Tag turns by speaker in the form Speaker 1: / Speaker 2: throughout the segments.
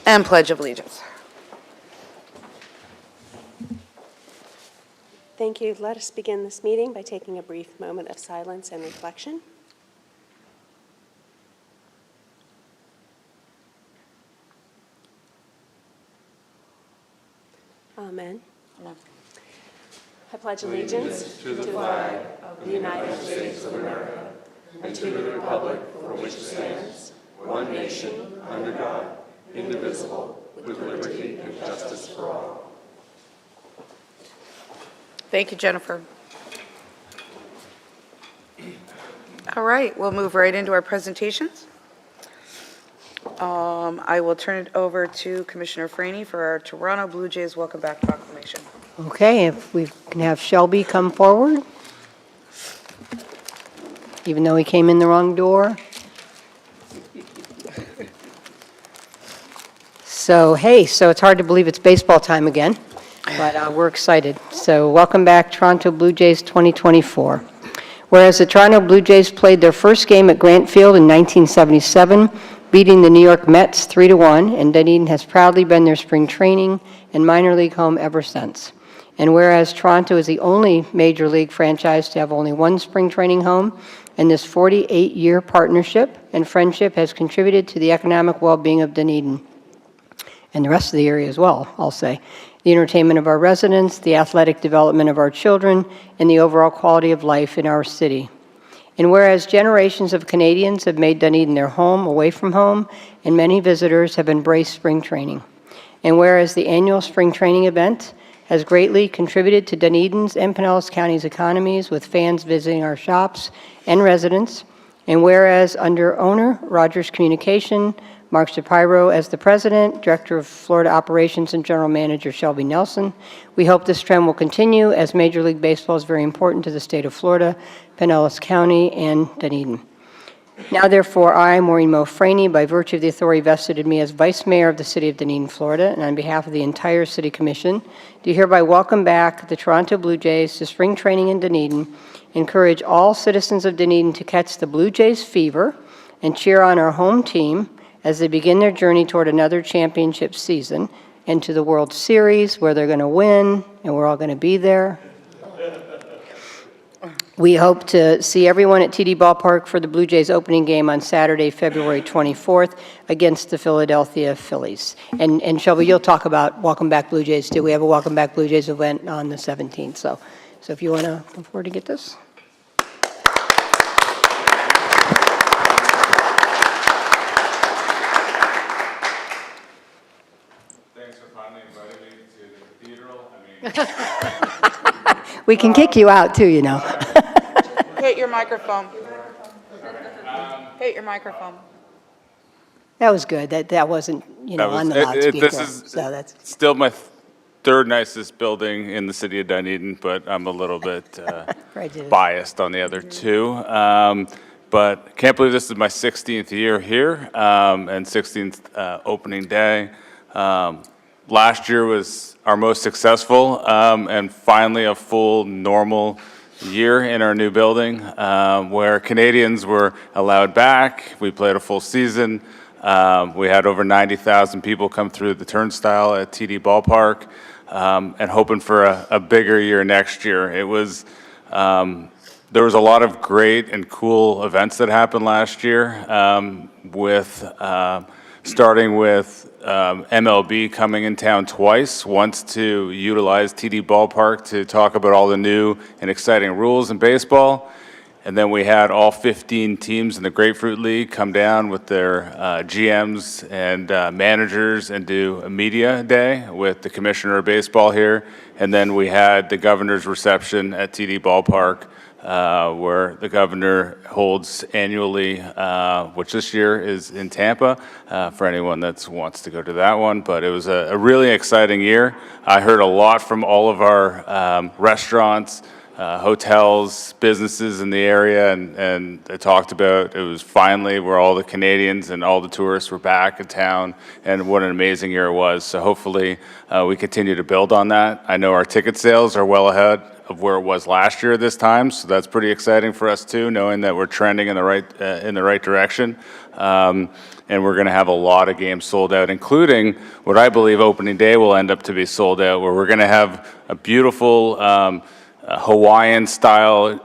Speaker 1: and Pledge of Allegiance.
Speaker 2: Thank you. Let us begin this meeting by taking a brief moment of silence and reflection. Amen. I pledge allegiance to the flag of the United States of America and to the republic for which it stands, one nation, under God, indivisible, with liberty and justice for all.
Speaker 1: Thank you, Jennifer. All right, we'll move right into our presentations. I will turn it over to Commissioner Franey for our Toronto Blue Jays Welcome Back proclamation.
Speaker 3: Okay, if we can have Shelby come forward, even though he came in the wrong door. So it's hard to believe it's baseball time again, but we're excited. So welcome back, Toronto Blue Jays 2024. Whereas the Toronto Blue Jays played their first game at Grant Field in 1977, beating the New York Mets 3-1, and Dunedin has proudly been their spring training and minor league home ever since. And whereas Toronto is the only major league franchise to have only one spring training home, and this 48-year partnership and friendship has contributed to the economic well-being of Dunedin, and the rest of the area as well, I'll say. The entertainment of our residents, the athletic development of our children, and the overall quality of life in our city. And whereas generations of Canadians have made Dunedin their home away from home, and many visitors have embraced spring training. And whereas the annual spring training event has greatly contributed to Dunedin's and Pinellas County's economies, with fans visiting our shops and residents. And whereas under owner Rogers Communication, Mark Shapiro as the president, director of Florida Operations, and general manager Shelby Nelson, we hope this trend will continue, as Major League Baseball is very important to the state of Florida, Pinellas County, and Dunedin. Now, therefore, I, Maureen Mo Franey, by virtue of the authority vested in me as Vice Mayor of the City of Dunedin, Florida, and on behalf of the entire City Commission, do hereby welcome back the Toronto Blue Jays to spring training in Dunedin, encourage all citizens of Dunedin to catch the Blue Jays fever, and cheer on our home team as they begin their journey toward another championship season and to the World Series, where they're going to win, and we're all going to be there. We hope to see everyone at TD Ballpark for the Blue Jays opening game on Saturday, February 24th against the Philadelphia Phillies. And Shelby, you'll talk about Welcome Back Blue Jays too. We have a Welcome Back Blue Jays event on the 17th. So if you want to come forward to get this.
Speaker 4: Thanks for finally inviting me to the cathedral.
Speaker 3: We can kick you out too, you know.
Speaker 1: Hit your microphone. Hit your microphone.
Speaker 3: That was good. That wasn't, on the loudspeaker.
Speaker 4: This is
Speaker 3: so that's
Speaker 4: still my third nicest building in the city of Dunedin, but I'm a little bit biased on the other two. But can't believe this is my 16th year here and 16th opening day. Last year was our most successful and finally a full normal year in our new building where Canadians were allowed back. We played a full season. We had over 90,000 people come through the turnstile at TD Ballpark and hoping for a bigger year next year. It was there was a lot of great and cool events that happened last year starting with MLB coming in town twice, once to utilize TD Ballpark to talk about all the new and exciting rules in baseball. And then we had all 15 teams in the Grapefruit League come down with their GMs and managers and do a media day with the commissioner of baseball here. And then we had the governor's reception at TD Ballpark, where the governor holds annually, which this year is in Tampa, for anyone that wants to go to that one. But it was a really exciting year. I heard a lot from all of our restaurants, hotels, businesses in the area, and they talked about it was finally where all the Canadians and all the tourists were back in town, and what an amazing year it was. So hopefully we continue to build on that. I know our ticket sales are well ahead of where it was last year this time, so that's pretty exciting for us too, knowing that we're trending in the right direction. And we're going to have a lot of games sold out, including what I believe opening day will end up to be sold out, where we're going to have a beautiful Hawaiian-style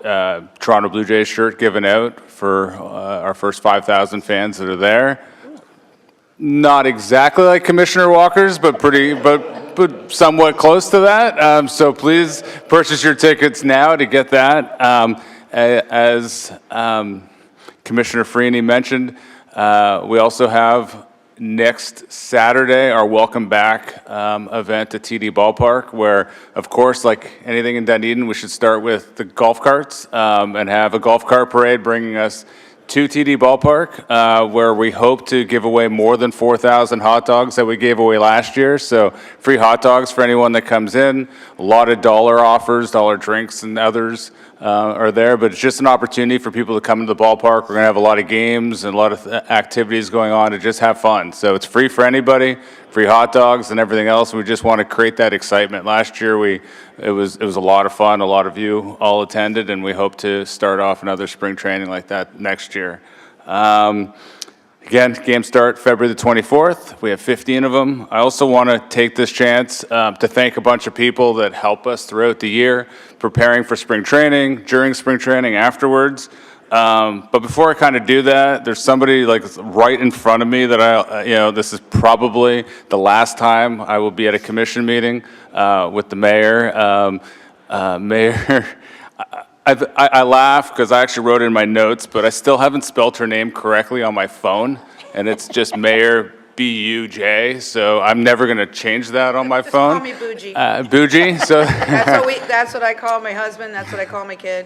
Speaker 4: Toronto Blue Jays shirt given out for our first 5,000 fans that are there. Not exactly like Commissioner Walker's, but but somewhat close to that. So please purchase your tickets now to get that. As Commissioner Freeney mentioned, we also have next Saturday our Welcome Back event at TD Ballpark, where, of course, like anything in Dunedin, we should start with the golf carts and have a golf cart parade bringing us to TD Ballpark, where we hope to give away more than 4,000 hot dogs that we gave away last year. So free hot dogs for anyone that comes in. A lot of dollar offers, dollar drinks and others are there, but it's just an opportunity for people to come to the ballpark. We're going to have a lot of games and a lot of activities going on to just have fun. So it's free for anybody, free hot dogs and everything else. We just want to create that excitement. Last year, it was a lot of fun. A lot of you all attended, and we hope to start off another spring training like that next year. Again, games start February the 24th. We have 15 of them. I also want to take this chance to thank a bunch of people that help us throughout the year, preparing for spring training, during spring training, afterwards. But before I kind of do that, there's somebody like right in front of me that this is probably the last time I will be at a commission meeting with the mayor. Mayor, I laugh because I actually wrote it in my notes, but I still haven't spelled her name correctly on my phone, and it's just Mayor B-U-J, so I'm never going to change that on my
Speaker 1: Just
Speaker 4: phone.
Speaker 1: call me Bougie.
Speaker 4: Bougie, so.
Speaker 1: That's what I call my husband, that's what I call my kid.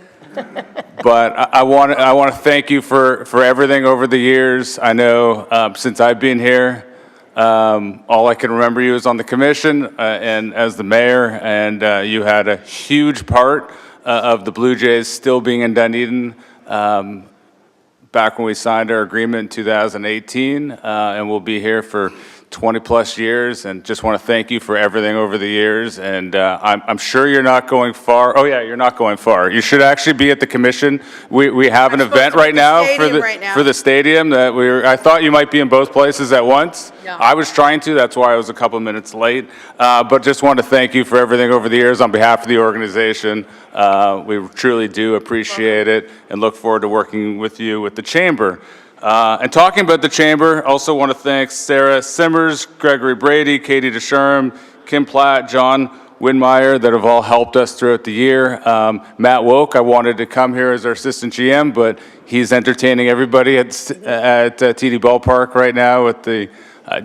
Speaker 4: But I want to thank you for everything over the years. I know since I've been here, all I can remember you is on the commission and as the mayor, and you had a huge part of the Blue Jays still being in Dunedin back when we signed our agreement in 2018, and we'll be here for 20 plus years, and just want to thank you for everything over the years. And I'm sure you're not going far. Oh yeah, you're not going far. You should actually be at the commission. We have an event right now for the stadium that I thought you might be in both places at once.
Speaker 1: No.
Speaker 4: I was trying to. That's why I was a couple minutes late. But just want to thank you for everything over the years on behalf of the organization. We truly do appreciate it and look forward to working with you with the chamber. And talking about the chamber, also want to thank Sarah Simmers, Gregory Brady, Katie DeSherm, Kim Platt, John Winmeyer that have all helped us throughout the year. Matt Woke, I wanted to come here as our assistant GM, but he's entertaining everybody at TD Ballpark right now with the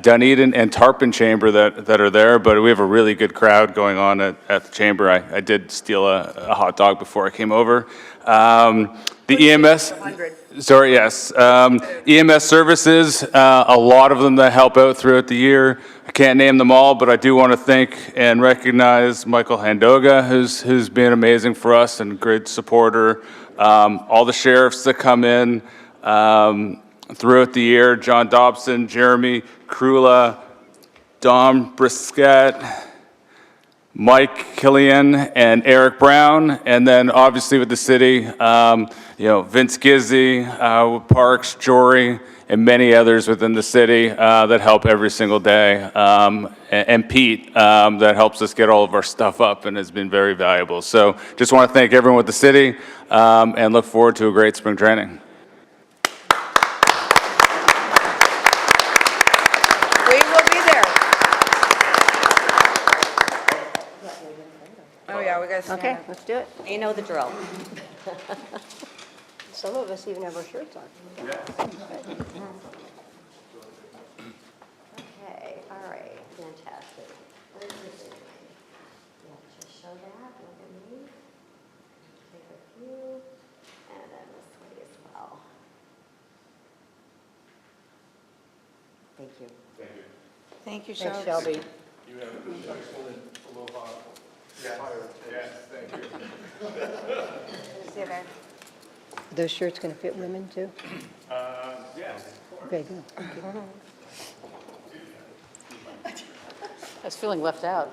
Speaker 4: Dunedin and Tarpon Chamber that are there, but we have a really good crowd going on at the chamber. I did steal a hot dog before I came over. The EMS, sorry, yes. EMS services, a lot of them that help out throughout the year. I can't name them all, but I do want to thank and recognize Michael Handoga, who's been amazing for us and a great supporter. All the sheriffs that come in throughout the year, John Dobson, Jeremy Krula, Dom Brisket, Mike Killian and Eric Brown, and then obviously with the city, Vince Gizzi, Parks, Jory, and many others within the city that help every single day, and Pete that helps us get all of our stuff up and has been very valuable. So just want to thank everyone with the city and look forward to a great spring training.
Speaker 1: We will be there. Oh yeah, we got to
Speaker 3: Okay, let's do it.
Speaker 2: You know the drill.
Speaker 3: Some of us even have our shirts on.
Speaker 2: Okay, all right, fantastic. Yeah, just show that, look at me. Take a few, and then this way as well. Thank you.
Speaker 1: Thank you,
Speaker 3: Thanks,
Speaker 1: Shelby.
Speaker 3: Shelby.
Speaker 1: See you there.
Speaker 3: Are those shirts going to fit women too?
Speaker 4: Yeah.
Speaker 3: Okay, good.
Speaker 5: I was feeling left out.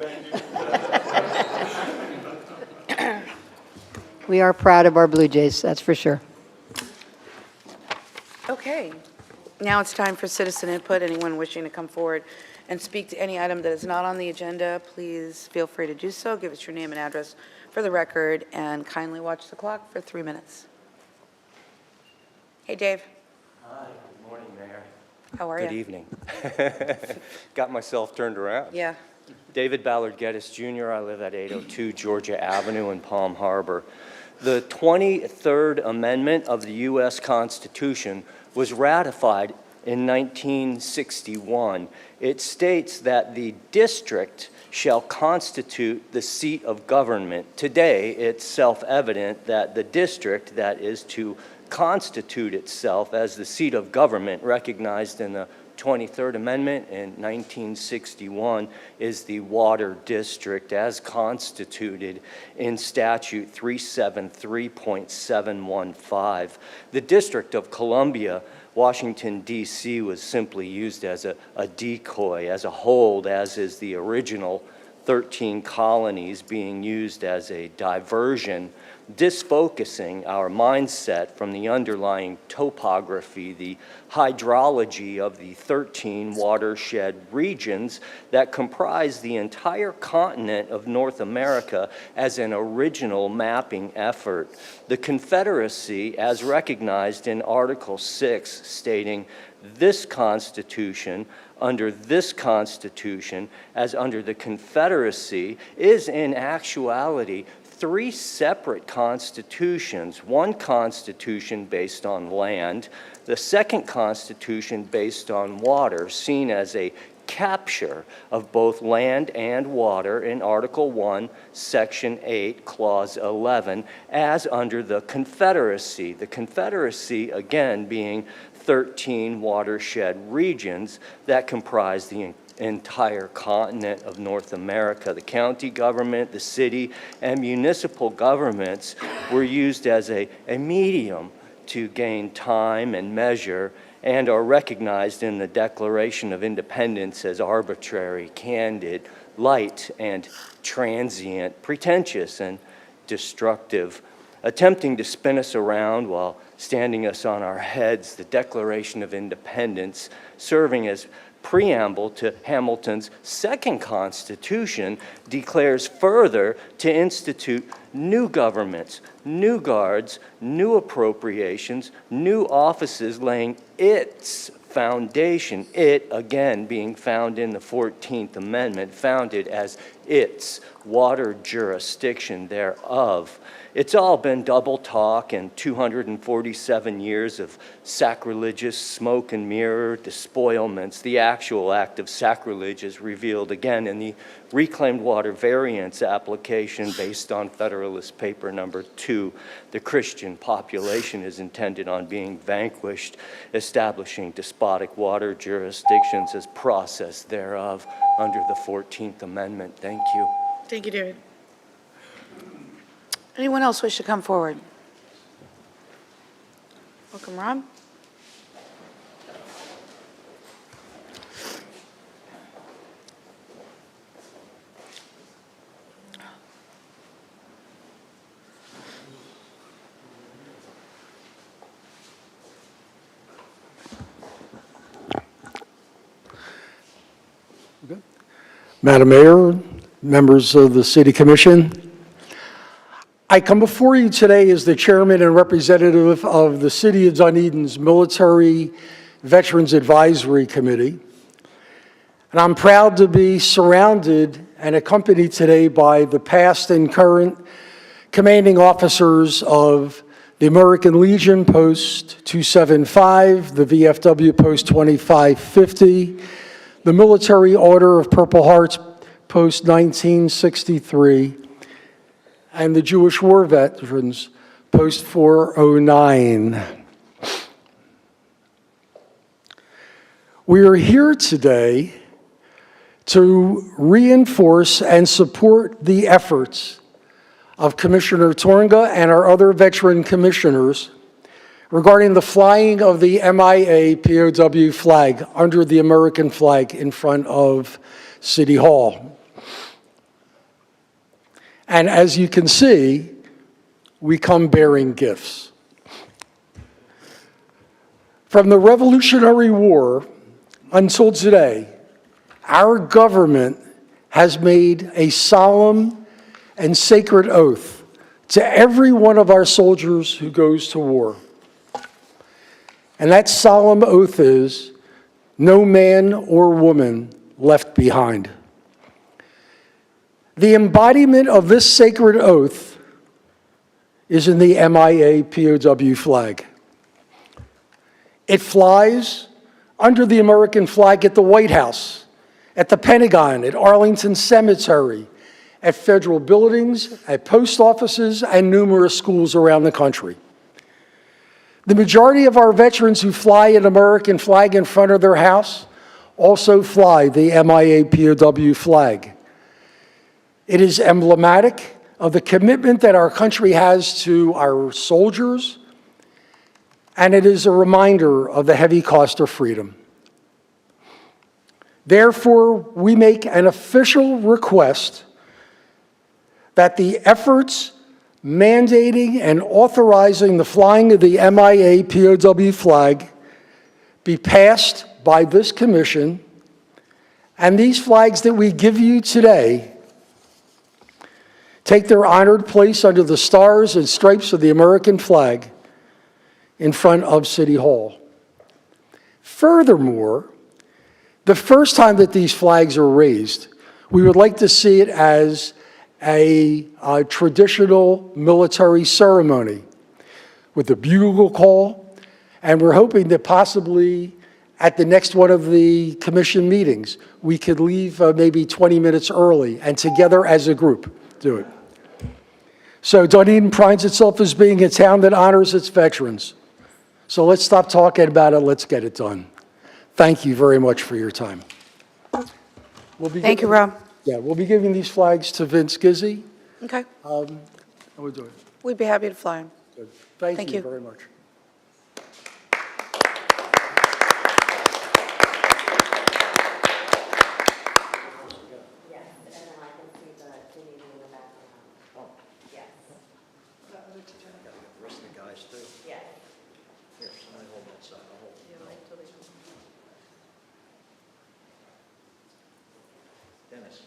Speaker 3: We are proud of our Blue Jays, that's for sure.
Speaker 1: Okay, now it's time for citizen input. Anyone wishing to come forward and speak to any item that is not on the agenda, please feel free to do so. Give us your name and address for the record, and kindly watch the clock for 3 minutes. Hey, Dave.
Speaker 5: Hi, good morning, Mayor.
Speaker 1: How are you?
Speaker 5: Good evening. Got myself turned around.
Speaker 1: Yeah.
Speaker 5: David Ballard Geddes Jr. I live at 802 Georgia Avenue in Palm Harbor. The 23rd Amendment of the U.S. Constitution was ratified in 1961. It states that the district shall constitute the seat of government. Today, it's self-evident that the district that is to constitute itself as the seat of government recognized in the 23rd Amendment in 1961 is the Water District as constituted in Statute 373.715. The District of Columbia, Washington, D.C. was simply used as a decoy, as a hold, as is the original 13 colonies being used as a diversion, disfocusing our mindset from the underlying topography, the hydrology of the 13 watershed regions that comprise the entire continent of North America as an original mapping effort. The Confederacy, as recognized in Article 6, stating, "This Constitution, under this Constitution, as under the Confederacy," is in actuality 3 separate constitutions. One constitution based on land, the second constitution based on water, seen as a capture of both land and water in Article 1, Section 8, Clause 11, as under the Confederacy. The Confederacy, again, being 13 watershed regions that comprise the entire continent of North America. The county government, the city, and municipal governments were used as a medium to gain time and measure, and are recognized in the Declaration of Independence as arbitrary, candid, light, and transient, pretentious, and destructive. Attempting to spin us around while standing us on our heads, the Declaration of Independence, serving as preamble to Hamilton's second Constitution, declares further to institute new governments, new guards, new appropriations, new offices, laying its foundation, it again being found in the 14th Amendment, founded as its water jurisdiction thereof. It's all been double talk and 247 years of sacrilegious smoke and mirror despoilments. The actual act of sacrilege is revealed again in the reclaimed water variance application based on Federalist Paper number 2. The Christian population is intended on being vanquished, establishing despotic water jurisdictions as process thereof under the 14th Amendment. Thank you.
Speaker 1: Thank you, David. Anyone else wish to come forward? Welcome, Rob.
Speaker 6: Madam Mayor, members of the City Commission, I come before you today as the chairman and representative of the City of Dunedin's Military Veterans Advisory Committee. And I'm proud to be surrounded and accompanied today by the past and current commanding officers of the American Legion Post 275, the VFW Post 2550, the Military Order of Purple Hearts Post 1963, and the Jewish War Veterans Post 409. We are here today to reinforce and support the efforts of Commissioner Tornga and our other veteran commissioners regarding the flying of the MIA POW flag under the American flag in front of City Hall. And as you can see, we come bearing gifts. From the Revolutionary War until today, our government has made a solemn and sacred oath to every one of our soldiers who goes to war. And that solemn oath is, no man or woman left behind. The embodiment of this sacred oath is in the MIA POW flag. It flies under the American flag at the White House, at the Pentagon, at Arlington Cemetery, at federal buildings, at post offices, and numerous schools around the country. The majority of our veterans who fly an American flag in front of their house also fly the MIA POW flag. It is emblematic of the commitment that our country has to our soldiers, and it is a reminder of the heavy cost of freedom. Therefore, we make an official request that the efforts mandating and authorizing the flying of the MIA POW flag be passed by this commission, and these flags that we give you today take their honored place under the stars and stripes of the American flag in front of City Hall. Furthermore, the first time that these flags are raised, we would like to see it as a traditional military ceremony with a bugle call, and we're hoping that possibly at the next one of the commission meetings, we could leave maybe 20 minutes early and together as a group do it. So Dunedin prides itself as being a town that honors its veterans. So let's stop talking about it, let's get it done. Thank you very much for your time.
Speaker 1: Thank you, Rob.
Speaker 6: Yeah, we'll be giving these flags to Vince Gizzi.
Speaker 1: Okay,
Speaker 6: And we'll do it.
Speaker 1: we'd be happy to fly him.
Speaker 6: Good.
Speaker 1: Thank
Speaker 6: Thank
Speaker 1: you.
Speaker 6: you very much.
Speaker 7: Dennis,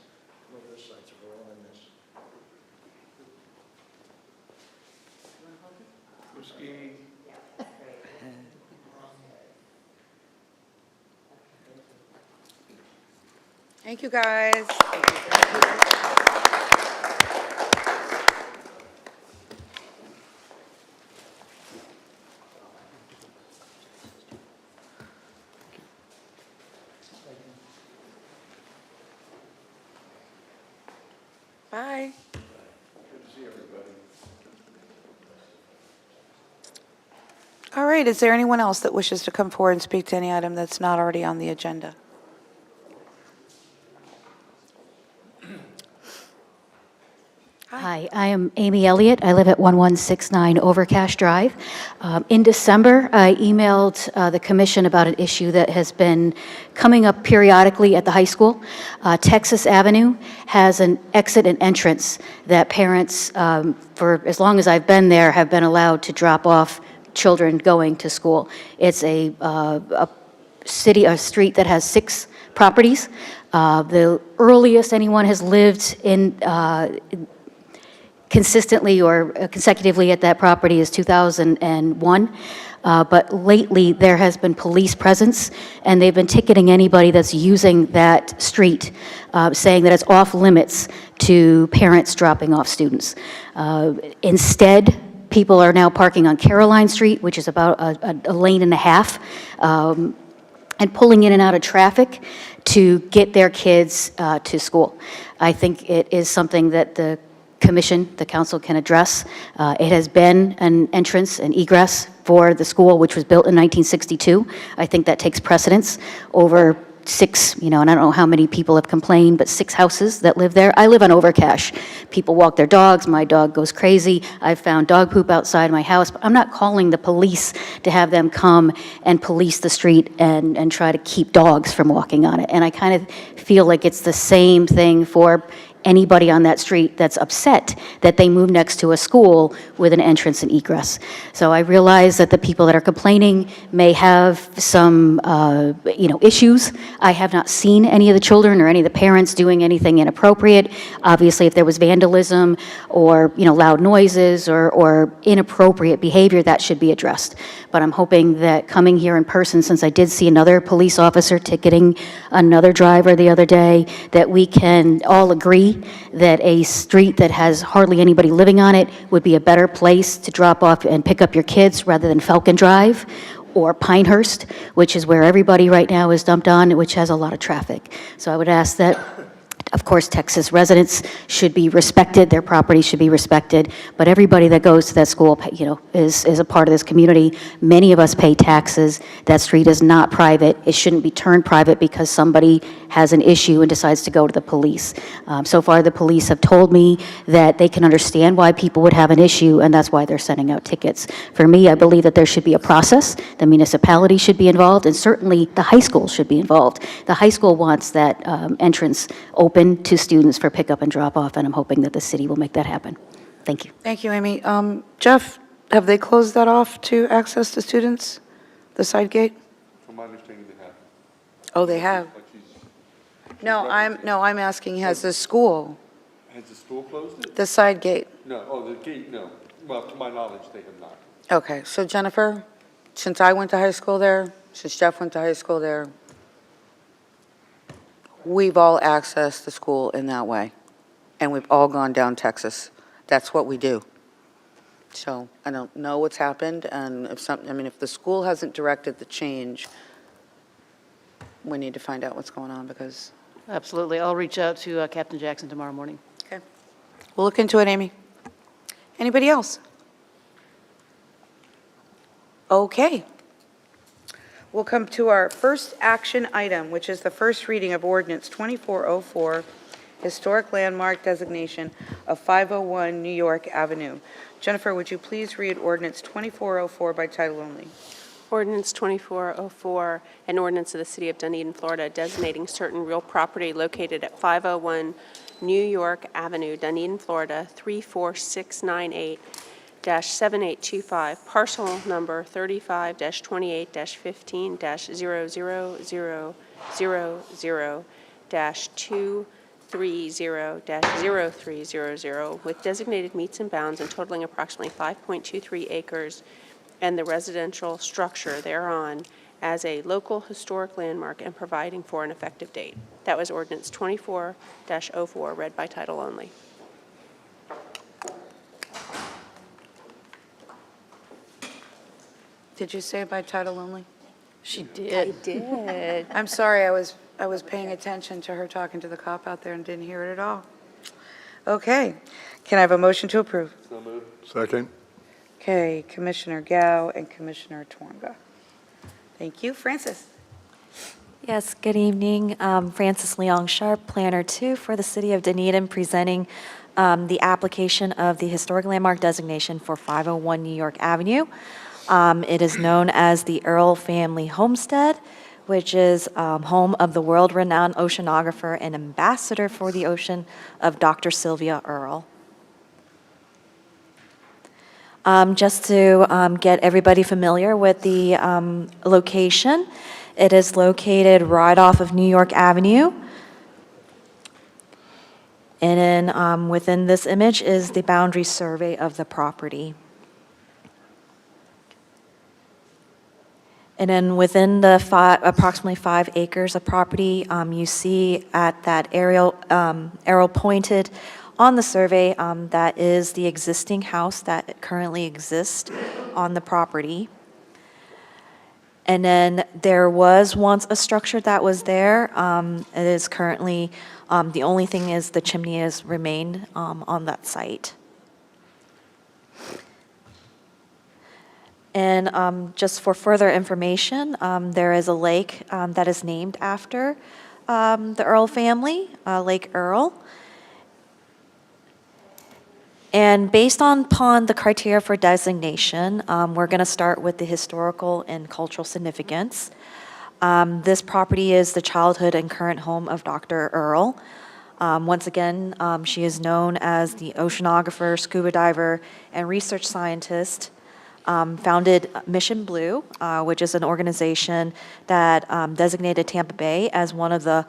Speaker 7: move this side so we're all in this. Whiskey.
Speaker 1: Thank you, guys. Bye.
Speaker 7: Good to see everybody.
Speaker 1: All right, is there anyone else that wishes to come forward and speak to any item that's not already on the agenda?
Speaker 8: Hi, I am Amy Elliott. I live at 1169 Overcash Drive. In December, I emailed the commission about an issue that has been coming up periodically at the high school. Texas Avenue has an exit and entrance that parents, for as long as I've been there, have been allowed to drop off children going to school. It's a street that has 6 properties. The earliest anyone has lived in consistently or consecutively at that property is 2001. But lately, there has been police presence, and they've been ticketing anybody that's using that street, saying that it's off limits to parents dropping off students. Instead, people are now parking on Caroline Street, which is about a lane and a half, and pulling in and out of traffic to get their kids to school. I think it is something that the commission, the council can address. It has been an entrance and egress for the school, which was built in 1962. I think that takes precedence over 6, and I don't know how many people have complained, but 6 houses that live there. I live on Overcash. People walk their dogs. My dog goes crazy. I've found dog poop outside my house, but I'm not calling the police to have them come and police the street and try to keep dogs from walking on it. And I kind of feel like it's the same thing for anybody on that street that's upset that they move next to a school with an entrance and egress. So I realize that the people that are complaining may have some, issues. I have not seen any of the children or any of the parents doing anything inappropriate. Obviously, if there was vandalism or, loud noises or inappropriate behavior, that should be addressed. But I'm hoping that coming here in person, since I did see another police officer ticketing another driver the other day, that we can all agree that a street that has hardly anybody living on it would be a better place to drop off and pick up your kids rather than Falcon Drive or Pinehurst, which is where everybody right now is dumped on, which has a lot of traffic. So I would ask that, of course, Texas residents should be respected, their property should be respected, but everybody that goes to that school, is a part of this community. Many of us pay taxes. That street is not private. It shouldn't be turned private because somebody has an issue and decides to go to the police. So far, the police have told me that they can understand why people would have an issue, and that's why they're sending out tickets. For me, I believe that there should be a process. The municipality should be involved, and certainly the high school should be involved. The high school wants that entrance open to students for pickup and drop-off, and I'm hoping that the city will make that happen. Thank you.
Speaker 1: Thank you, Amy. Jeff, have they closed that off to access to students, the side gate?
Speaker 7: From my understanding, they have.
Speaker 1: Oh, they have?
Speaker 7: But
Speaker 1: No, I'm asking, has the school,
Speaker 7: Has the school closed it?
Speaker 1: the side gate?
Speaker 7: No, the gate, no. Well, to my knowledge, they have not.
Speaker 1: Okay, so Jennifer, since I went to high school there, since Jeff went to high school there, we've all accessed the school in that way, and we've all gone down Texas. That's what we do. So I don't know what's happened, and if the school hasn't directed the change, we need to find out what's going on, because,
Speaker 9: Absolutely. I'll reach out to Captain Jackson tomorrow morning.
Speaker 1: okay. We'll look into it, Amy. Anybody else? Okay. We'll come to our first action item, which is the first reading of ordinance 2404, historic landmark designation of 501 New York Avenue. Jennifer, would you please read ordinance 2404 by title only?
Speaker 2: Ordinance 2404, an ordinance of the City of Dunedin, Florida, designating certain real property located at 501 New York Avenue, Dunedin, Florida, 34698-7825, parcel number 35-28-15-000-230-0300, with designated meets and bounds and totaling approximately 5.23 acres, and the residential structure thereon as a local historic landmark and providing for an effective date. That was ordinance 24-04, read by title only.
Speaker 1: Did you say it by title only?
Speaker 9: She
Speaker 2: I
Speaker 9: did.
Speaker 2: did.
Speaker 1: I'm sorry, I was paying attention to her talking to the cop out there and didn't hear it at all. Okay, can I have a motion to approve?
Speaker 7: So moved. Second.
Speaker 1: Okay, Commissioner Gao and Commissioner Twonga. Thank you. Francis?
Speaker 10: Yes, good evening. Frances Leong Sharp, Planner 2 for the City of Dunedin, presenting the application of the Historic Landmark Designation for 501 New York Avenue. It is known as the Earl Family Homestead, which is home of the world-renowned oceanographer and ambassador for the ocean of Dr. Sylvia Earle. Just to get everybody familiar with the location, it is located right off of New York Avenue. And then within this image is the boundary survey of the property. And then within the approximately 5 acres of property, you see at that arrow pointed on the survey, that is the existing house that currently exists on the property. And then there was once a structure that was there. It is currently, the only thing is the chimney has remained on that site. And just for further information, there is a lake that is named after the Earle family, Lake Earle. And based upon the criteria for designation, we're going to start with the historical and cultural significance. This property is the childhood and current home of Dr. Earle. Once again, she is known as the oceanographer, scuba diver, and research scientist. Founded Mission Blue, which is an organization that designated Tampa Bay as one of the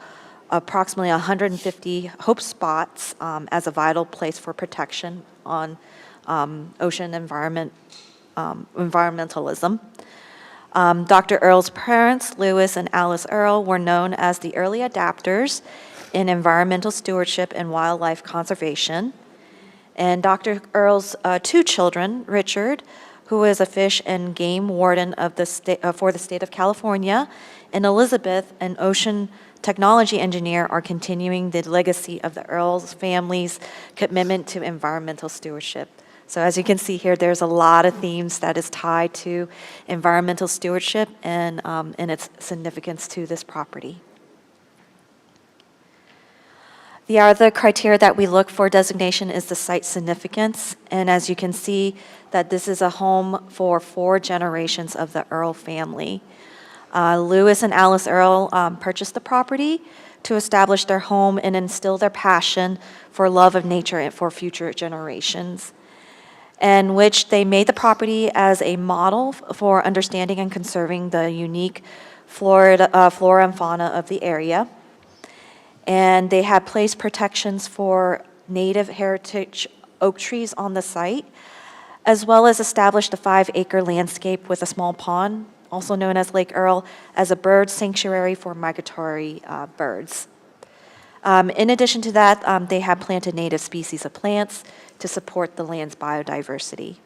Speaker 10: approximately 150 hope spots as a vital place for protection on ocean environmentalism. Dr. Earle's parents, Lewis and Alice Earle, were known as the early adapters in environmental stewardship and wildlife conservation. And Dr. Earle's two children, Richard, who is a fish and game warden of the for the state of California, and Elizabeth, an ocean technology engineer, are continuing the legacy of the Earle's family's commitment to environmental stewardship. So as you can see here, there's a lot of themes that is tied to environmental stewardship and its significance to this property. The other criteria that we look for designation is the site significance. And as you can see, that this is a home for 4 generations of the Earle family. Lewis and Alice Earle purchased the property to establish their home and instill their passion for love of nature and for future generations, in which they made the property as a model for understanding and conserving the unique flora and fauna of the area. And they had placed protections for native heritage oak trees on the site, as well as established a 5-acre landscape with a small pond, also known as Lake Earle, as a bird sanctuary for migratory birds. In addition to that, they had planted native species of plants to support the land's biodiversity.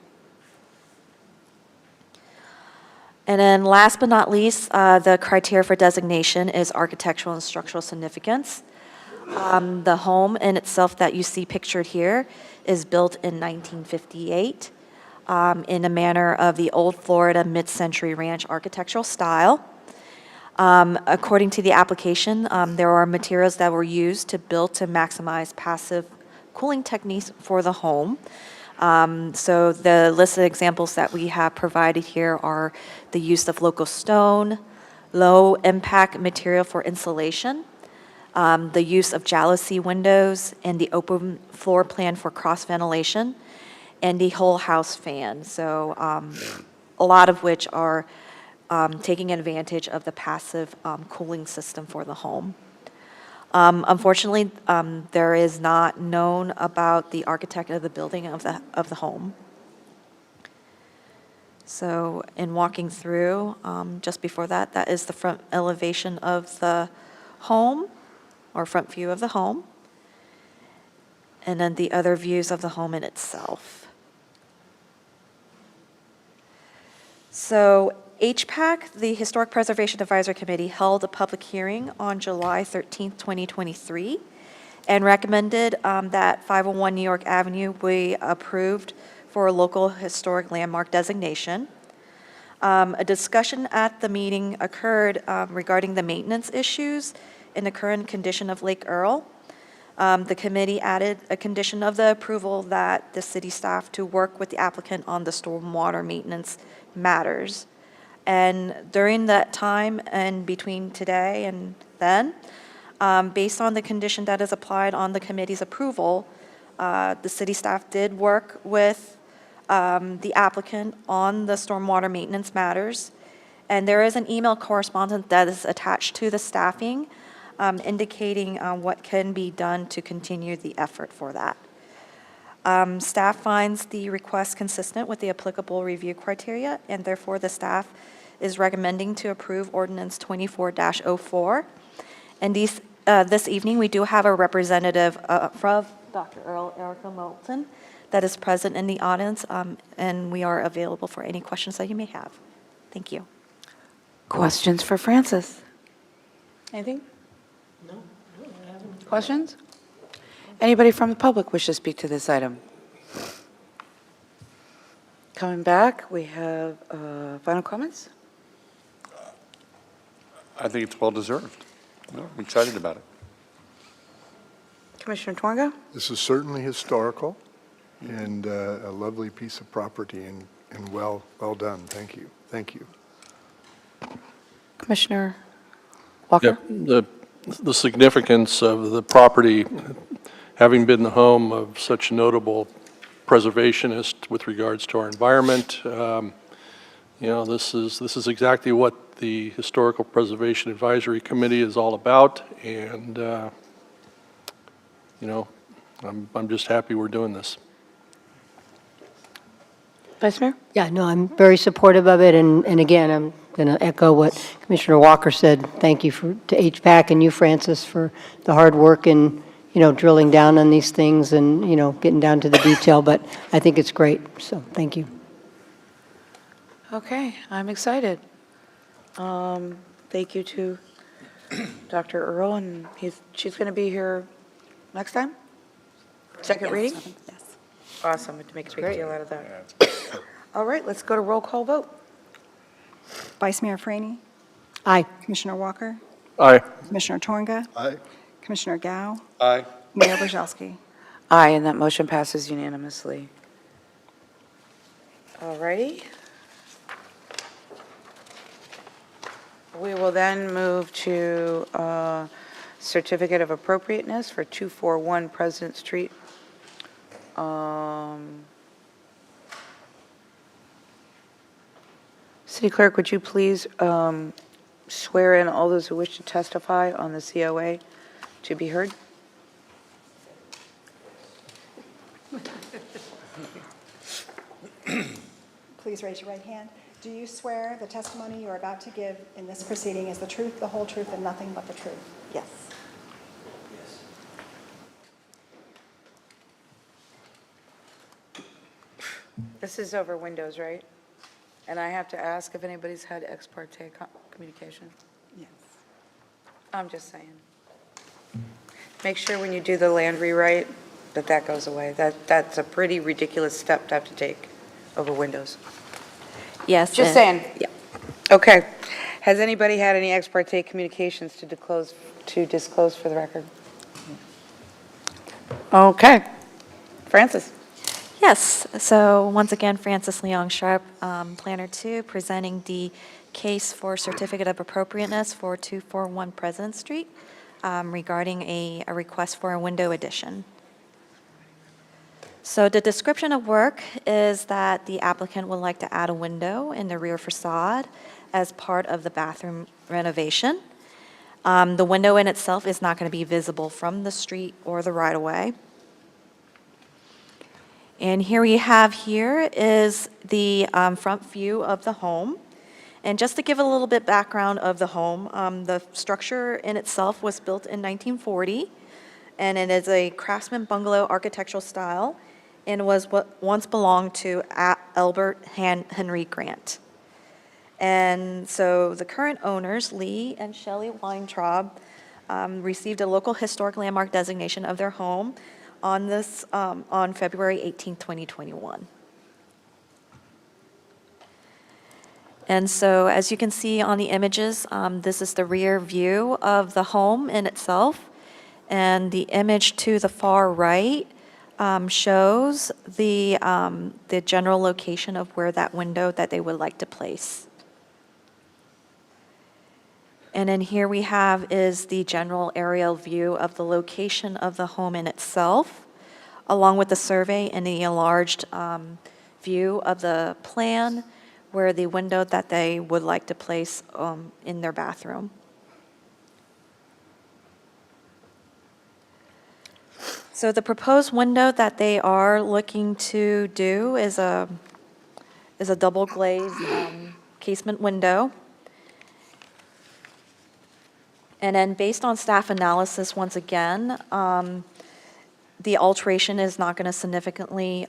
Speaker 10: And then last but not least, the criteria for designation is architectural and structural significance. The home in itself that you see pictured here is built in 1958 in a manner of the old Florida mid-century ranch architectural style. According to the application, there are materials that were used to build to maximize passive cooling techniques for the home. So the listed examples that we have provided here are the use of local stone, low impact material for insulation, the use of jalousie windows, and the open floor plan for cross ventilation, and the whole house fan. So a lot of which are taking advantage of the passive cooling system for the home. Unfortunately, there is not known about the architect of the building of the home. So in walking through, just before that, that is the front elevation of the home, or front view of the home, and then the other views of the home in itself. So HPAC, the Historic Preservation Advisory Committee, held a public hearing on July 13th, 2023, and recommended that 501 New York Avenue be approved for a local historic landmark designation. A discussion at the meeting occurred regarding the maintenance issues in the current condition of Lake Earle. The committee added a condition of the approval that the city staff to work with the applicant on the stormwater maintenance matters. And during that time and between today and then, based on the condition that is applied on the committee's approval, the city staff did work with the applicant on the stormwater maintenance matters. And there is an email correspondence that is attached to the staffing indicating what can be done to continue the effort for that. Staff finds the request consistent with the applicable review criteria, and therefore the staff is recommending to approve Ordinance 24-04. And this evening, we do have a representative from Dr. Earle, Erica Moulton, that is present in the audience, and we are available for any questions that you may have. Thank you.
Speaker 1: Questions for Francis? Anything? No. Questions? Anybody from the public wish to speak to this item? Coming back, we have final comments?
Speaker 7: I think it's well-deserved. No, I'm excited about it.
Speaker 1: Commissioner Twanga?
Speaker 11: This is certainly historical and a lovely piece of property and well done. Thank you. Thank you.
Speaker 1: Commissioner Walker?
Speaker 12: The the significance of the property, having been the home of such notable preservationists with regards to our environment. This is exactly what the Historical Preservation Advisory Committee is all about, and I'm just happy we're doing this.
Speaker 1: Vice Mayor?
Speaker 3: Yeah, no, I'm very supportive of it, and again, I'm going to echo what Commissioner Walker said. Thank you to HPAC and you, Francis, for the hard work and, drilling down on these things and, getting down to the detail, but I think it's great, so thank you.
Speaker 1: Okay, I'm excited. Thank you to Dr. Earl, and she's going to be here next time? Second reading?
Speaker 10: Yes.
Speaker 1: Awesome, to make a big deal out of that. All right, let's go to roll call vote.
Speaker 13: Vice Mayor Franey,
Speaker 3: Aye.
Speaker 13: Commissioner Walker,
Speaker 12: Aye.
Speaker 13: Commissioner Tornga,
Speaker 11: Aye.
Speaker 13: Commissioner Gao,
Speaker 7: Aye.
Speaker 13: Mayor Burzowski.
Speaker 1: Aye, and that motion passes unanimously. All righty. We will then move to certificate of appropriateness for 241 President Street. City Clerk, would you please swear in all those who wish to testify on the COA to be heard?
Speaker 13: Please raise your right hand. Do you swear the testimony you are about to give in this proceeding is the truth, the whole truth, and nothing but the truth?
Speaker 10: Yes.
Speaker 1: This is over Windows, right? And I have to ask if anybody's had ex parte communication?
Speaker 13: Yes.
Speaker 1: I'm just saying. Make sure when you do the land rewrite that goes away. That's a pretty ridiculous step to have to take over Windows.
Speaker 10: Yes.
Speaker 1: Just saying.
Speaker 10: Yeah.
Speaker 1: Okay. Has anybody had any ex parte communications to disclose for the record? Okay. Francis?
Speaker 10: Yes, so once again, Frances Leong Sharp, Planner 2, presenting the case for certificate of appropriateness for 241 President Street regarding a request for a window addition. So the description of work is that the applicant would like to add a window in the rear facade as part of the bathroom renovation. The window in itself is not going to be visible from the street or the right-of-way. And here is the front view of the home. And just to give a little bit background of the home, the structure in itself was built in 1940, and it is a craftsman bungalow architectural style, and was what once belonged to Albert Henry Grant. And so the current owners, Lee and Shelley Weintraub, received a local historic landmark designation of their home on February 18, 2021. And so as you can see on the images, this is the rear view of the home in itself. And the image to the far right shows the general location of where that window that they would like to place. And then here we have is the general aerial view of the location of the home in itself, along with the survey and the enlarged view of the plan where the window that they would like to place in their bathroom. So the proposed window that they are looking to do is a double glazed casement window. And then based on staff analysis, once again, the alteration is not going to significantly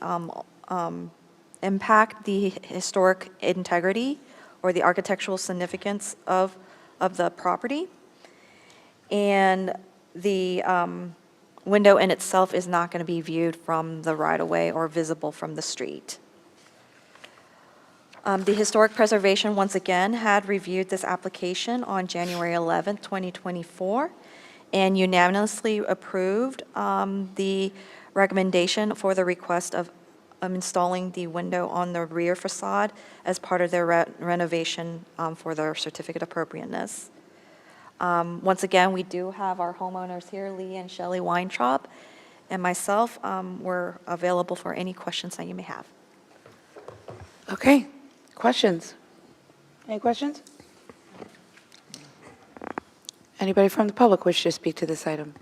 Speaker 10: impact the historic integrity or the architectural significance of the property. And the window in itself is not going to be viewed from the right-of-way or visible from the street. The Historic Preservation, once again, had reviewed this application on January 11, 2024, and unanimously approved the recommendation for the request of installing the window on the rear facade as part of their renovation for their certificate of appropriateness. Once again, we do have our homeowners here, Lee and Shelley Weintraub, and myself. We're available for any questions that you may have.
Speaker 1: Okay, questions? Any questions? Anybody from the public wish to speak to this item?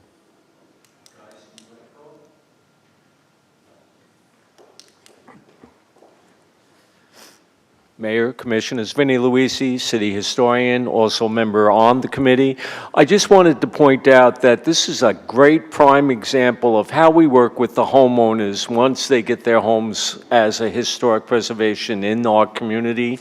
Speaker 14: Mayor, Commissioners, Vinnie Luisi, City Historian, also member on the committee. I just wanted to point out that this is a great prime example of how we work with the homeowners once they get their homes as a historic preservation in our community.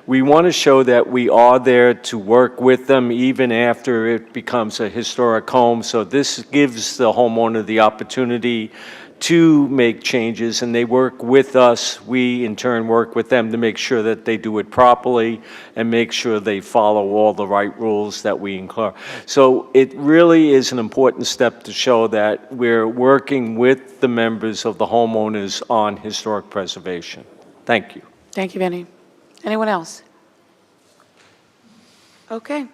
Speaker 14: We want to show that we are there to work with them even after it becomes a historic home. So this gives the homeowner the opportunity to make changes, and they work with us. We, in turn, work with them to make sure that they do it properly and make sure they follow all the right rules that we include. So it really is an important step to show that we're working with the members of the homeowners on historic preservation. Thank you.
Speaker 1: Thank you, Vinnie. Anyone else? Okay.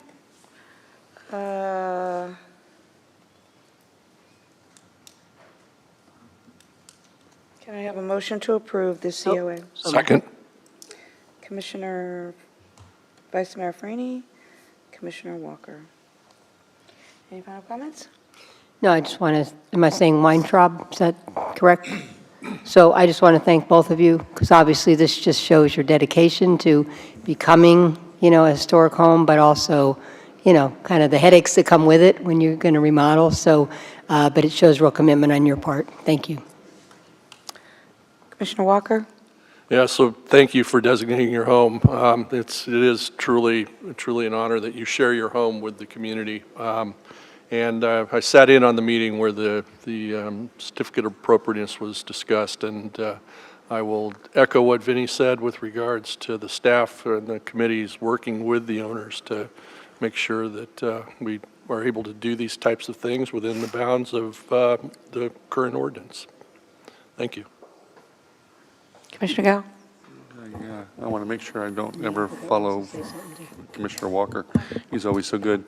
Speaker 1: Can I have a motion to approve the COA?
Speaker 12: Second.
Speaker 1: Commissioner, Vice Mayor Franey, Commissioner Walker. Any final comments?
Speaker 3: No, I just want to, am I saying Weintraub? Is that correct? So I just want to thank both of you, because obviously this just shows your dedication to becoming, a historic home, but also, kind of the headaches that come with it when you're going to remodel. So, but it shows real commitment on your part. Thank you.
Speaker 1: Commissioner Walker?
Speaker 12: Yeah, so thank you for designating your home. It is truly an honor that you share your home with the community. And I sat in on the meeting where the certificate of appropriateness was discussed, and I will echo what Vinnie said with regards to the staff and the committees working with the owners to make sure that we are able to do these types of things within the bounds of the current ordinance. Thank you.
Speaker 1: Commissioner Gao?
Speaker 7: Yeah, I want to make sure I don't ever follow Commissioner Walker. He's always so good.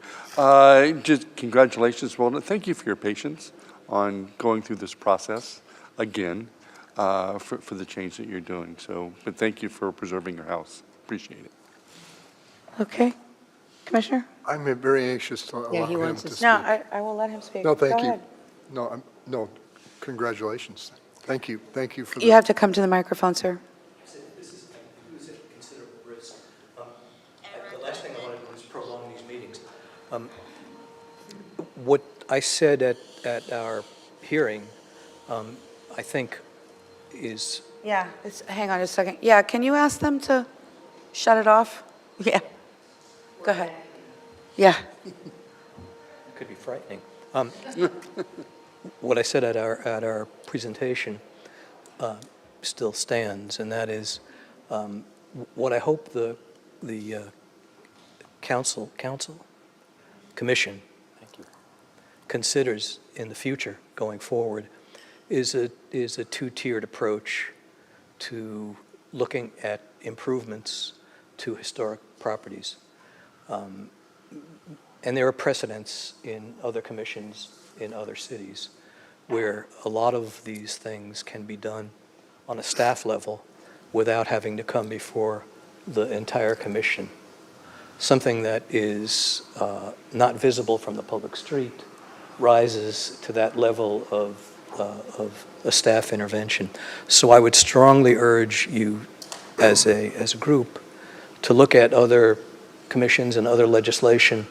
Speaker 7: Just congratulations. Well, thank you for your patience on going through this process again for the change that you're doing. So, but thank you for preserving your house. Appreciate it.
Speaker 1: Okay. Commissioner?
Speaker 11: I'm very anxious to allow
Speaker 3: he
Speaker 11: him
Speaker 3: wants
Speaker 11: to
Speaker 3: to
Speaker 11: speak.
Speaker 1: No, I will let him speak.
Speaker 11: No, thank
Speaker 1: Go
Speaker 11: you.
Speaker 1: ahead.
Speaker 11: No, congratulations. Thank you for
Speaker 1: You have to come to the microphone, sir.
Speaker 15: This is a considerable risk. The last thing I want to do is prolong these meetings. What I said at our hearing, I think is...
Speaker 1: Yeah, hang on just a second. Yeah, can you ask them to shut it off? Yeah. Go ahead. Yeah.
Speaker 15: Could be frightening. What I said at our presentation still stands, and that is what I hope the commission considers in the future going forward is a two-tiered approach to looking at improvements to historic properties. And there are precedents in other commissions in other cities where a lot of these things can be done on a staff level without having to come before the entire commission. Something that is not visible from the public street rises to that level of a staff intervention. So I would strongly urge you as a group to look at other commissions and other legislation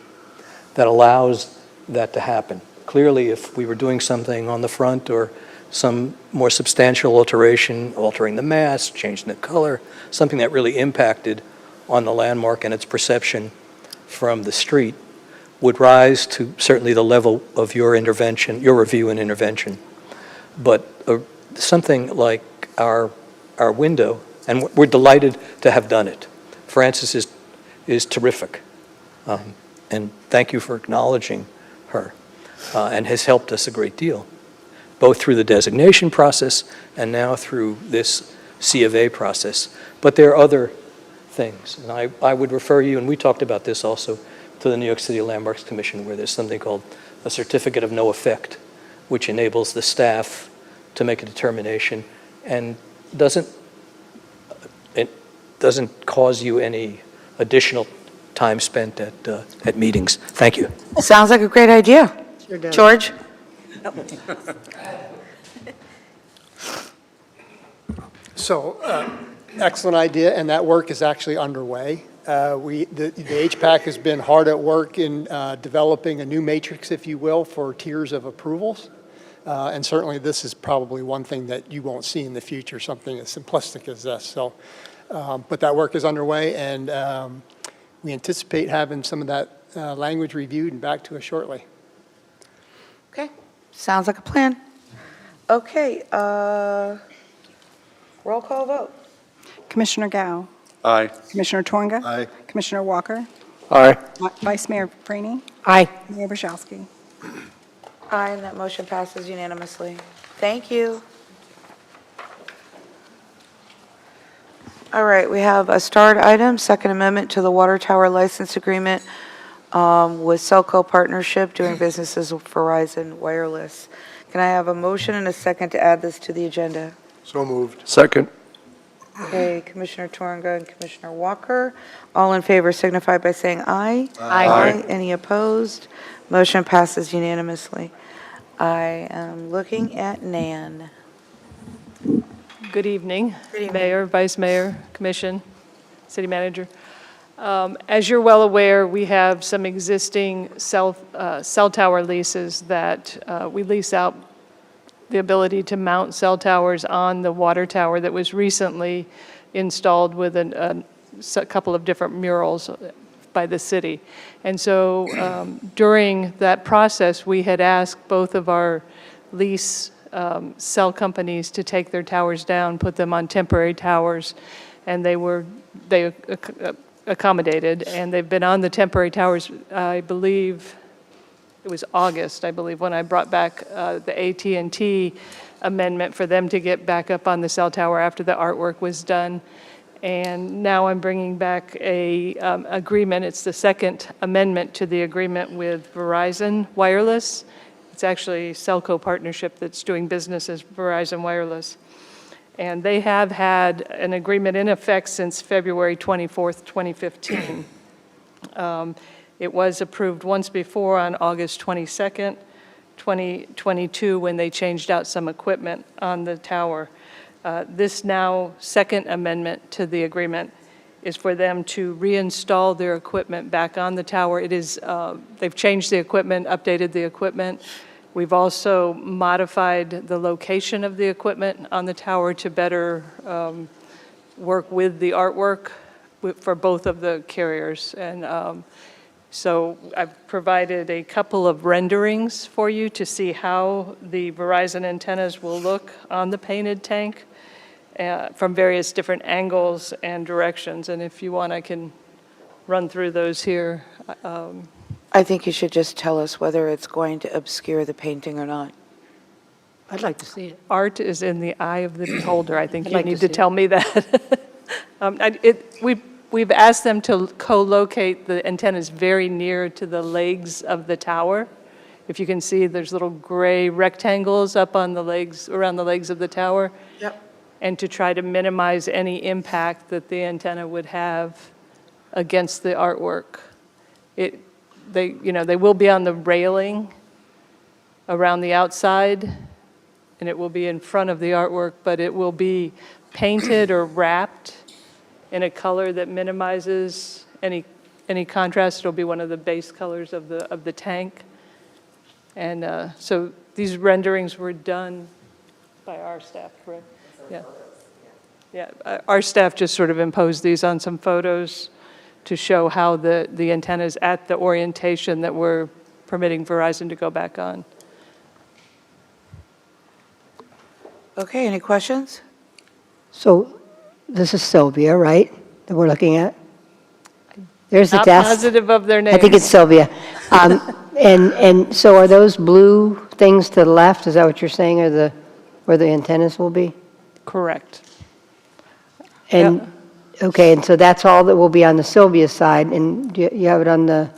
Speaker 15: that allows that to happen. Clearly, if we were doing something on the front or some more substantial alteration, altering the mass, changing the color, something that really impacted on the landmark and its perception from the street, would rise to certainly the level of your intervention, your review and intervention. But something like our window, and we're delighted to have done it. Frances is terrific, and thank you for acknowledging her, and has helped us a great deal, both through the designation process and now through this C of A process. But there are other things, and I would refer you, and we talked about this also, to the New York City Landmarks Commission, where there's something called a certificate of no effect, which enables the staff to make a determination and it doesn't cause you any additional time spent at meetings. Thank you.
Speaker 1: Sounds like a great idea.
Speaker 3: Sure does.
Speaker 1: George?
Speaker 16: So, excellent idea, and that work is actually underway. The HPAC has been hard at work in developing a new matrix, if you will, for tiers of approvals. And certainly this is probably one thing that you won't see in the future, something as simplistic as this. So, but that work is underway, and we anticipate having some of that language reviewed and back to us shortly.
Speaker 1: Okay, sounds like a plan. Okay, roll call vote.
Speaker 13: Commissioner Gao,
Speaker 7: Aye.
Speaker 13: Commissioner Twanga,
Speaker 11: Aye.
Speaker 13: Commissioner Walker,
Speaker 12: Aye.
Speaker 13: Vice Mayor Praney,
Speaker 3: Aye.
Speaker 13: Mayor Boszowski.
Speaker 1: Aye, and that motion passes unanimously. Thank you. All right, we have a starred item, Second Amendment to the Water Tower License Agreement with Celco Partnership doing business as Verizon Wireless. Can I have a motion and a second to add this to the agenda?
Speaker 11: So moved.
Speaker 12: Second.
Speaker 1: Okay, Commissioner Twiringa and Commissioner Walker. All in favor signify by saying aye.
Speaker 12: Aye.
Speaker 1: Any opposed? Motion passes unanimously. I am looking at Nan.
Speaker 2: Good evening.
Speaker 1: Good evening.
Speaker 2: Mayor, Vice Mayor, Commission, City Manager. As you're well aware, we have some existing cell tower leases that we lease out the ability to mount cell towers on the water tower that was recently installed with a couple of different murals by the city. And so during that process, we had asked both of our lease cell companies to take their towers down, put them on temporary towers, and they accommodated, and they've been on the temporary towers, I believe, it was August, I believe, when I brought back the AT&T amendment for them to get back up on the cell tower after the artwork was done. And now I'm bringing back a agreement. It's the second amendment to the agreement with Verizon Wireless. It's actually Celco Partnership that's doing business as Verizon Wireless. And they have had an agreement in effect since February 24th, 2015. It was approved once before on August 22nd, 2022, when they changed out some equipment on the tower. This now second amendment to the agreement is for them to reinstall their equipment back on the tower. It is, they've changed the equipment, updated the equipment. We've also modified the location of the equipment on the tower to better work with the artwork for both of the carriers. And so I've provided a couple of renderings for you to see how the Verizon antennas will look on the painted tank from various different angles and directions. And if you want, I can run through those here.
Speaker 1: I think you should just tell us whether it's going to obscure the painting or not.
Speaker 3: I'd like to see it.
Speaker 2: Art is in the eye of the beholder. I think
Speaker 3: I'd
Speaker 2: you
Speaker 3: like to
Speaker 2: need
Speaker 3: see
Speaker 2: to
Speaker 3: it.
Speaker 2: tell me that. We've asked them to co-locate the antennas very near to the legs of the tower. If you can see, there's little gray rectangles up on the legs, around the legs of the tower.
Speaker 1: Yep.
Speaker 2: And to try to minimize any impact that the antenna would have against the artwork. They will be on the railing around the outside, and it will be in front of the artwork, but it will be painted or wrapped in a color that minimizes any contrast. It'll be one of the base colors of the tank. And so these renderings were done by our staff, correct? Yeah. Yeah, our staff just sort of imposed these on some photos to show how the antennas at the orientation that we're permitting Verizon to go back on.
Speaker 1: Okay, any questions?
Speaker 3: So this is Sylvia, right, that we're looking at? There's the
Speaker 2: Not
Speaker 3: desk.
Speaker 2: positive of their names.
Speaker 3: I think it's Sylvia. And so are those blue things to the left, is that what you're saying, are where the antennas will be?
Speaker 2: Correct.
Speaker 3: And, okay, and so that's all that will be on the Sylvia side, and do you have it on the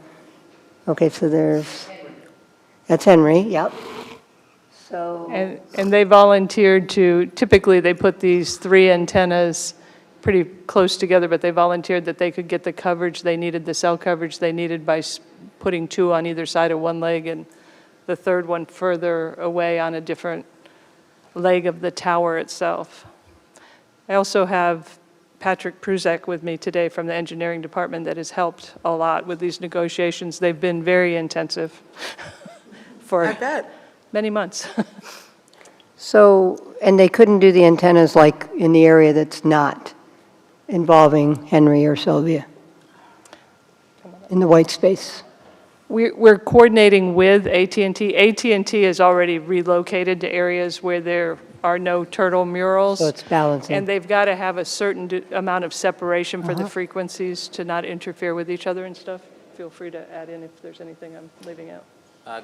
Speaker 3: Okay, so that's Henry, yep. So,
Speaker 2: And they volunteered to, typically, they put these 3 antennas pretty close together, but they volunteered that they could get the coverage they needed, the cell coverage they needed by putting 2 on either side of one leg and the third one further away on a different leg of the tower itself. I also have Patrick Pruzek with me today from the engineering department that has helped a lot with these negotiations. They've been very intensive for
Speaker 1: I bet.
Speaker 2: many months.
Speaker 3: so, and they couldn't do the antennas like in the area that's not involving Henry or Sylvia? In the white space?
Speaker 2: We're coordinating with AT&T. AT&T has already relocated to areas where there are no turtle murals.
Speaker 3: So it's balancing.
Speaker 2: And they've got to have a certain amount of separation for the frequencies to not interfere with each other and stuff. Feel free to add in if there's anything I'm leaving out.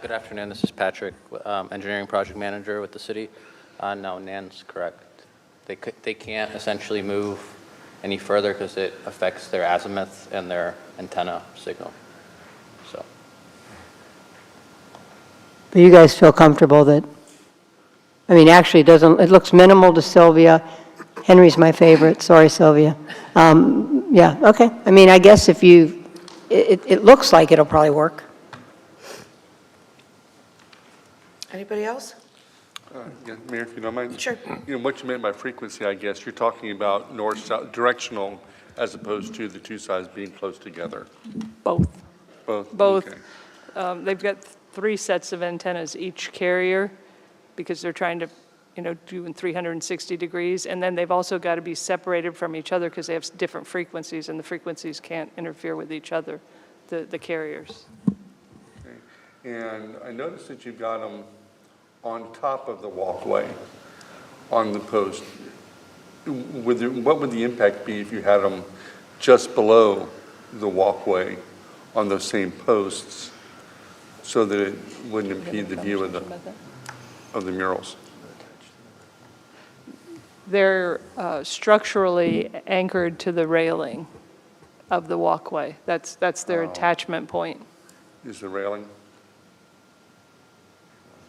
Speaker 17: Good afternoon, this is Patrick, Engineering Project Manager with the city. No, Nan's correct. They can't essentially move any further because it affects their azimuth and their antenna signal. So.
Speaker 3: But you guys feel comfortable that, I mean, actually, it looks minimal to Sylvia. Henry's my favorite, sorry, Sylvia. Yeah, okay. I mean, I guess if it looks like it'll probably work.
Speaker 1: Anybody else?
Speaker 7: Yeah, Mayor, if you don't mind.
Speaker 1: Sure.
Speaker 7: You know, what you meant by frequency, I guess, you're talking about north-south directional as opposed to the 2 sides being close together.
Speaker 2: Both.
Speaker 7: Both?
Speaker 2: Both.
Speaker 7: Okay.
Speaker 2: They've got 3 sets of antennas each carrier because they're trying to, do in 360 degrees. And then they've also got to be separated from each other because they have different frequencies and the frequencies can't interfere with each other, the carriers.
Speaker 7: Okay. And I noticed that you've got them on top of the walkway, on the post. What would the impact be if you had them just below the walkway on those same posts so that it wouldn't impede the view of the murals?
Speaker 2: They're structurally anchored to the railing of the walkway. That's their attachment point.
Speaker 7: Is the railing?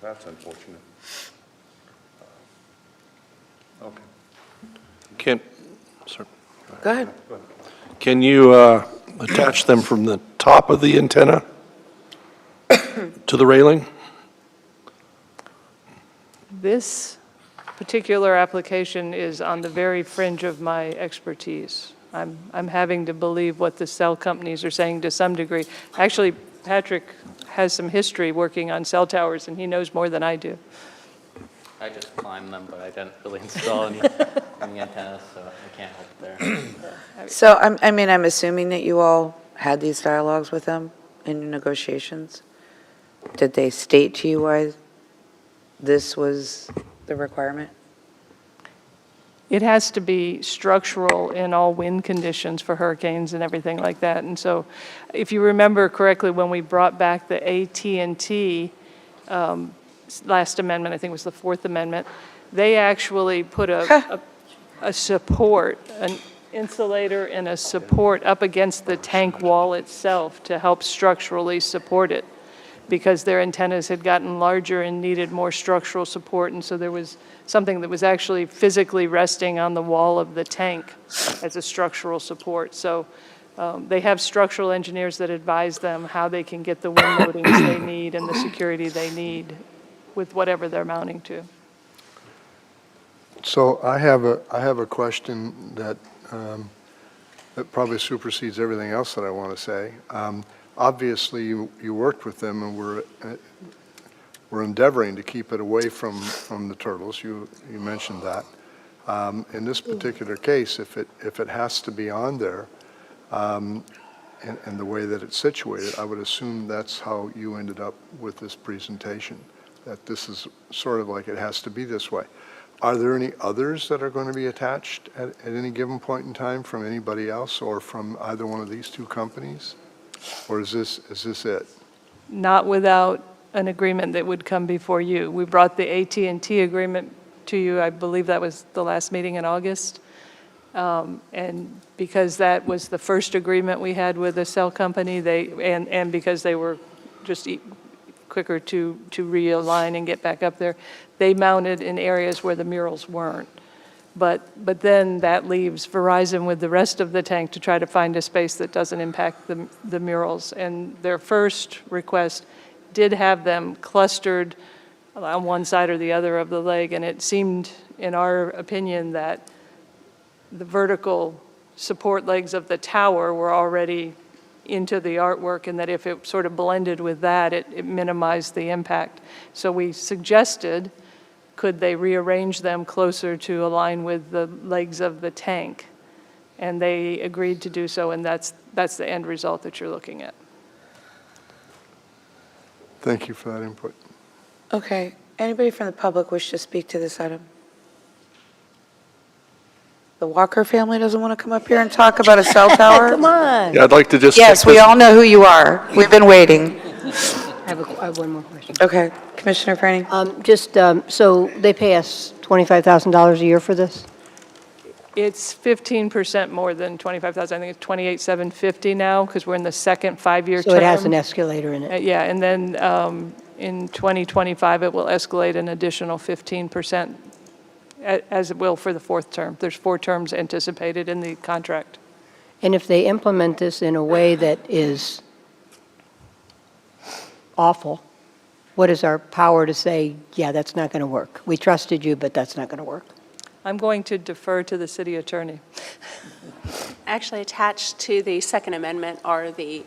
Speaker 7: That's unfortunate. Okay.
Speaker 1: Go ahead.
Speaker 12: Can you attach them from the top of the antenna to the railing?
Speaker 2: This particular application is on the very fringe of my expertise. I'm having to believe what the cell companies are saying to some degree. Actually, Patrick has some history working on cell towers, and he knows more than I do.
Speaker 17: I just climbed them, but I didn't really install any antennas, so I can't help there.
Speaker 1: So, I'm assuming that you all had these dialogues with them in your negotiations? Did they state to you why this was the requirement?
Speaker 2: It has to be structural in all wind conditions for hurricanes and everything like that. And so if you remember correctly, when we brought back the AT&T last amendment, I think it was the 4th Amendment, they actually put a support, an insulator and a support up against the tank wall itself to help structurally support it, because their antennas had gotten larger and needed more structural support, and so there was something that was actually physically resting on the wall of the tank as a structural support. So they have structural engineers that advise them how they can get the wind loadings they need and the security they need with whatever they're mounting to.
Speaker 11: So I have a question that probably supersedes everything else that I want to say. Obviously, you worked with them and we're endeavoring to keep it away from the turtles. You mentioned that. In this particular case, if it has to be on there, and the way that it's situated, I would assume that's how you ended up with this presentation, that this is sort of like it has to be this way. Are there any others that are going to be attached at any given point in time from anybody else or from either one of these 2 companies? Or is this it?
Speaker 2: Not without an agreement that would come before you. We brought the AT&T agreement to you, I believe that was the last meeting in August. And because that was the first agreement we had with the cell company, and because they were quicker to realign and get back up there. They mounted in areas where the murals weren't. But then that leaves Verizon with the rest of the tank to try to find a space that doesn't impact the murals. And their first request did have them clustered on one side or the other of the leg, and it seemed, in our opinion, that the vertical support legs of the tower were already into the artwork, and that if it sort of blended with that, it minimized the impact. So we suggested, could they rearrange them closer to align with the legs of the tank? And they agreed to do so, and that's the end result that you're looking at.
Speaker 11: Thank you for that input.
Speaker 1: Okay, anybody from the public wish to speak to this item? The Walker family doesn't want to come up here and talk about a cell tower?
Speaker 10: Come on.
Speaker 12: Yeah, I'd like to just.
Speaker 1: Yes, we all know who you are. We've been waiting.
Speaker 3: I have one more question.
Speaker 1: Okay, Commissioner Franny?
Speaker 3: So they pay us $25,000 a year for this?
Speaker 2: It's 15% more than 25,000. I think it's 28,750 now, because we're in the second 5-year term.
Speaker 3: So it has an escalator in it?
Speaker 2: Yeah, and then in 2025, it will escalate an additional 15%, as it will for the fourth term. There's 4 terms anticipated in the contract.
Speaker 3: And if they implement this in a way that is awful, what is our power to say, yeah, that's not going to work? We trusted you, but that's not going to work.
Speaker 2: I'm going to defer to the city attorney.
Speaker 18: Actually, attached to the Second Amendment are the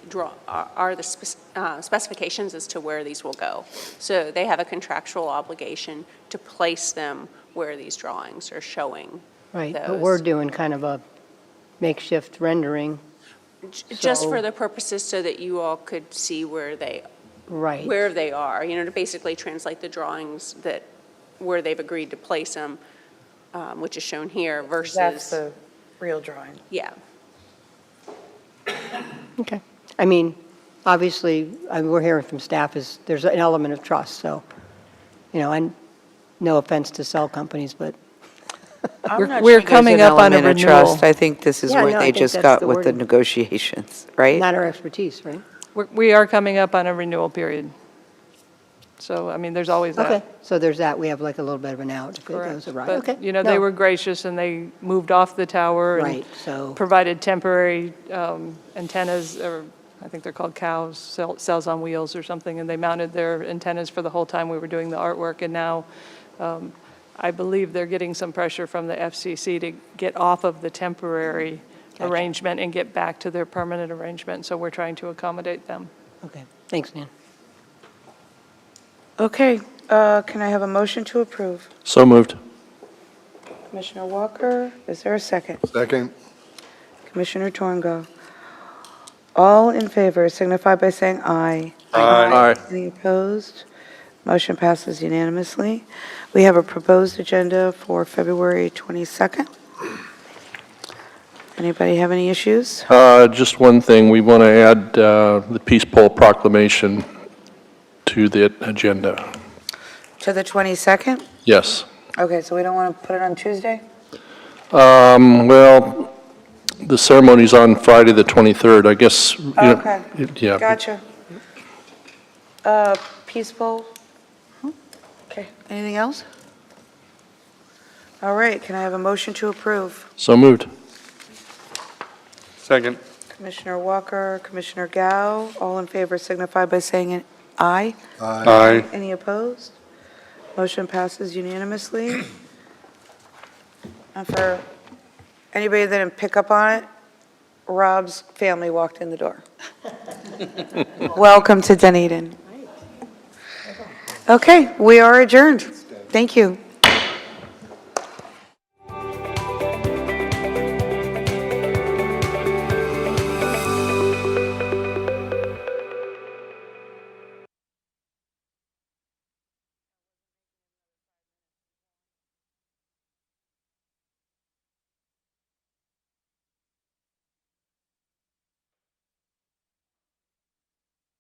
Speaker 18: specifications as to where these will go. So they have a contractual obligation to place them where these drawings are showing.
Speaker 3: Right, but
Speaker 18: those.
Speaker 3: we're doing kind of a makeshift rendering.
Speaker 18: Just
Speaker 3: So-
Speaker 18: for the purposes so that you all could see where they
Speaker 3: Right.
Speaker 18: are, to basically translate the drawings that where they've agreed to place them, which is shown here versus.
Speaker 1: That's the real drawing.
Speaker 18: Yeah.
Speaker 3: Okay. I mean, obviously, we're hearing from staff is there's an element of trust, so, and no offense to cell companies, but.
Speaker 1: I'm not
Speaker 2: we're
Speaker 1: sure there's
Speaker 2: coming
Speaker 1: an
Speaker 2: up on a
Speaker 1: element of
Speaker 2: renewal.
Speaker 1: trust. I think this is
Speaker 3: Yeah,
Speaker 1: what
Speaker 3: no, I
Speaker 1: they
Speaker 3: think
Speaker 1: just
Speaker 3: that's
Speaker 1: got
Speaker 3: the
Speaker 1: with the
Speaker 3: wording.
Speaker 1: negotiations, right?
Speaker 3: Not our expertise, right?
Speaker 2: We are coming up on a renewal period. So, I mean, there's always that.
Speaker 3: Okay, so there's that, we have like a little bit of an out if it
Speaker 2: Correct.
Speaker 3: goes awry.
Speaker 2: But,
Speaker 3: Okay.
Speaker 2: they
Speaker 3: No.
Speaker 2: were gracious, and they moved off the tower and
Speaker 3: Right, so,
Speaker 2: provided temporary antennas, or I think they're called cows, cells on wheels or something, and they mounted their antennas for the whole time we were doing the artwork. And now I believe they're getting some pressure from the FCC to get off of the temporary arrangement and get back to their permanent arrangement. So we're trying to accommodate them.
Speaker 3: okay, thanks, Nan.
Speaker 1: Okay, can I have a motion to approve?
Speaker 12: So moved.
Speaker 1: Commissioner Walker, is there a second?
Speaker 11: Second.
Speaker 1: Commissioner Torngo. All in favor signify by saying aye.
Speaker 12: Aye.
Speaker 1: Any opposed? Motion passes unanimously. We have a proposed agenda for February 22nd. Anybody have any issues?
Speaker 12: Just one thing, we want to add the Peace Pole proclamation to the agenda.
Speaker 1: To the 22nd?
Speaker 12: Yes.
Speaker 1: Okay, so we don't want to put it on Tuesday?
Speaker 12: Well, the ceremony's on Friday, the 23rd, I guess.
Speaker 1: Okay,
Speaker 12: Yeah.
Speaker 1: gotcha. Peaceful? Okay, anything else? All right, can I have a motion to approve?
Speaker 12: So moved.
Speaker 7: Second.
Speaker 1: Commissioner Walker, Commissioner Gao, all in favor signify by saying aye.
Speaker 7: Aye.
Speaker 1: Any opposed? Motion passes unanimously. And for anybody that didn't pick up on it, Rob's family walked in the door. Welcome to Dunedin. Okay, we are adjourned. Thank you.